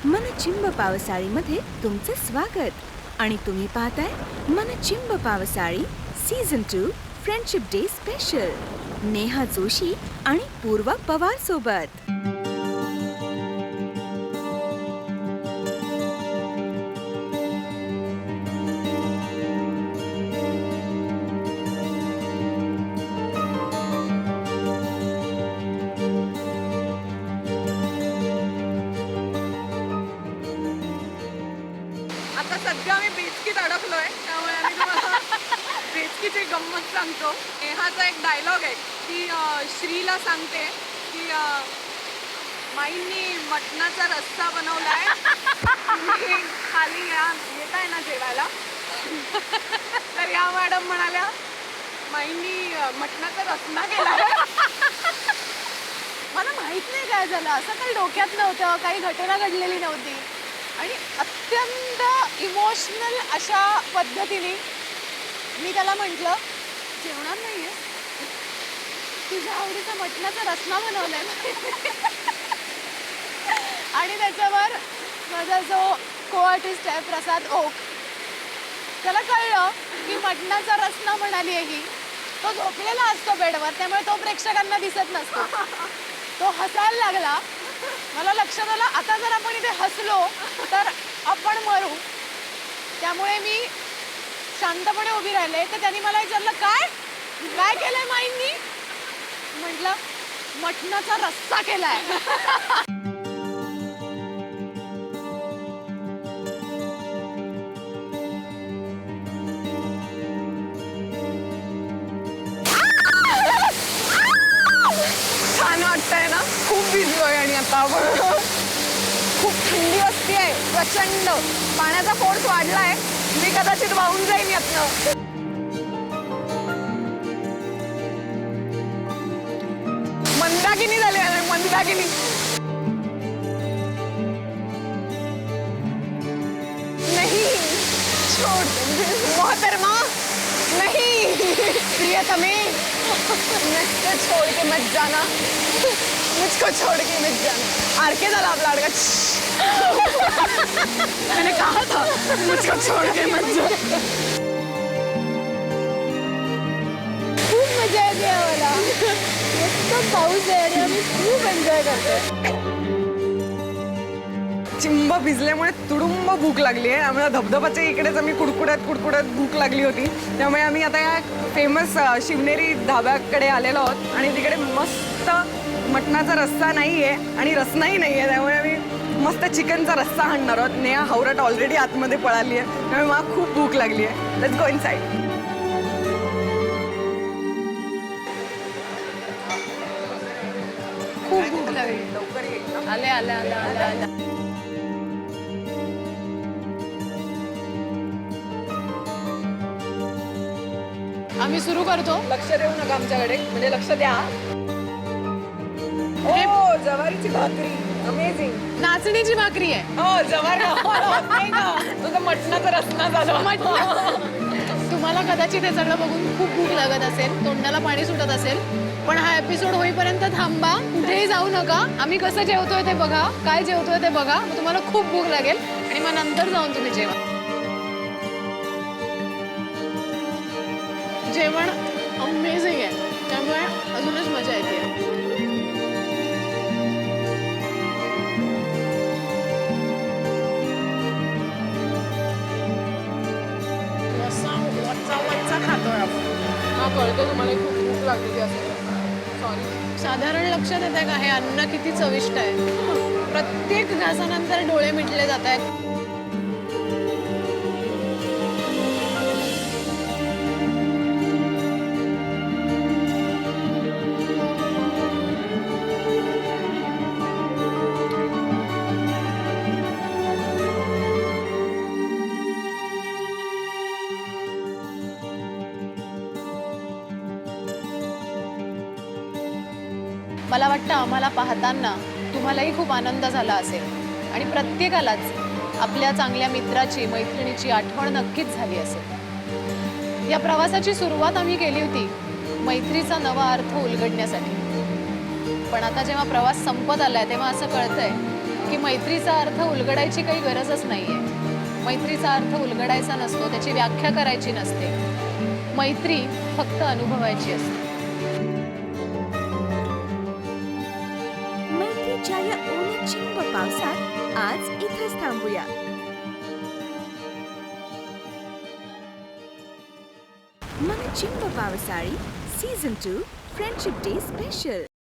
मनचिंब पावसाळीमध्ये तुमचं स्वागत आणि तुम्ही पाहताय मनचिंब पावसाळी season 2 friendship day special Neha Joshi आणि पूर्वा पवार सोबत। आता सध्या आम्ही बेचकीत अडकलोय, त्यामुळे आम्ही तुम्हाला बेचकीची गंमत सांगतो। नेहाचा एक डायलॉग आहे की श्रीला सांगते की माईंनी मटणाचा रस्सा बनवलाय, तुम्ही खाली येत आहे ना जेवायला। तर या मॅडम म्हणाल्या माईंनी मटणाचा रस्सा केलाय। मला माहित नाही काय झालं, असं काही डोक्यात नव्हतं, काही घटना घडलेली नव्हती आणि अत्यंत इमोशनल अशा पद्धतीने मी त्याला म्हटलं जेवणार नाहीये, तुझ्या आवडीचा मटणाचा रस्सा बनवलाय। आणि त्याच्यावर माझा जो को आर्टिस्ट आहे प्रसाद ओक, त्याला कळलं की मटणाचा रस्सा म्हणाली आहे ही। तो झोपलेला असतो बेडवर, त्यामुळे तो प्रेक्षकांना दिसत नसतो। तो हसायला लागला, मला लक्षात आलं आता जर आपण इथे हसलो तर आपण मरू, त्यामुळे मी शांतपणे उभी राहिले। तर त्यांनी मला विचारलं काय काय केलंय माईंनी, म्हटलं मटणाचा रस्सा केलाय। छान वाटतंय ना, खूप भिजलोय आणि आता आपण खूप थंडी असतेय प्रचंड, पाण्याचा फोर्स वाढलाय, मी कदाचित वाहून जाईन यातनं। मंदाकिनी झाली आहे, मंदाकिनी। नहीं छोड़ मोहतरमा, नहीं प्रियतमे, मुझको छोड़ के मत जाना, मुझको छोड़ के मत जाना। आरके झाला आपला अडका। मैंने कहा था मुझको छोड़ के मत जाना। खूप मजा येते मला, मस्त पाऊस आहे आणि आम्ही खूप एन्जॉय करतोय। चिंब भिजल्यामुळे तुडुंब भूक लागली आहे, आम्हाला धबधबाच्या इकडेच आम्ही कुडकुडत भूक लागली होती, त्यामुळे आम्ही आता या फेमस शिवनेरी धाब्याकडे आलेलो आहोत आणि तिकडे मस्त मटणाचा रस्सा नाही आहे आणि रसनाही नाही आहे, त्यामुळे आम्ही मस्त चिकनचा रस्सा आणणार आहोत। नेहा हावरट ऑलरेडी आतमध्ये पळाली आहे, त्यामुळे मला खूप भूक लागली आहे। Let's go inside. खूप भूक लागली, लवकर ये ना। आले आले आले आले आले। आम्ही सुरू करतो। लक्ष देऊ नका आमच्याकडे, म्हणजे लक्ष द्या। हो, जवारीची भाकरी अमेझिंग। नाचणीची भाकरी आहे। हो, जवार नाही का, तुझं मटणाचा रस्सा झाला। तुम्हाला कदाचित हे सगळं बघून खूप भूक लागत असेल, तोंडाला पाणी सुटत असेल, पण हा एपिसोड होईपर्यंत थांबा, कुठेही जाऊ नका। आम्ही कसं जेवतोय ते बघा, काय जेवतोय ते बघा, मग तुम्हाला खूप भूक लागेल आणि मग नंतर जाऊन तुम्ही जेवा। जेवण अमेझिंग आहे, त्यामुळे अजूनच मजा येते। वच्चा खातोय आपण। हा, कळतं तुम्हाला खूप भूक लागलेली असेल, सॉरी। साधारण लक्षात येत आहे का हे अन्न किती चविष्ट आहे। प्रत्येक घासानंतर डोळे मिटले जात आहेत। मला वाटतं आम्हाला पाहताना तुम्हालाही खूप आनंद झाला असेल आणि प्रत्येकालाच आपल्या चांगल्या मित्राची, मैत्रिणीची आठवण नक्कीच झाली असेल। या प्रवासाची सुरुवात आम्ही केली होती मैत्रीचा नवा अर्थ उलगडण्यासाठी, पण आता जेव्हा प्रवास संपत आलाय तेव्हा असं कळतंय की मैत्रीचा अर्थ उलगडायची काही गरजच नाहीये. मैत्रीचा अर्थ उलगडायचा नसतो, त्याची व्याख्या करायची नसते. मैत्री फक्त अनुभवायची असते. मैत्रीच्या या ओल्या चिंब पावसात आज इथंच थांबूया. मन चिंब पावसाळी सीझन 2 फ्रेंडशिप डे स्पेशल.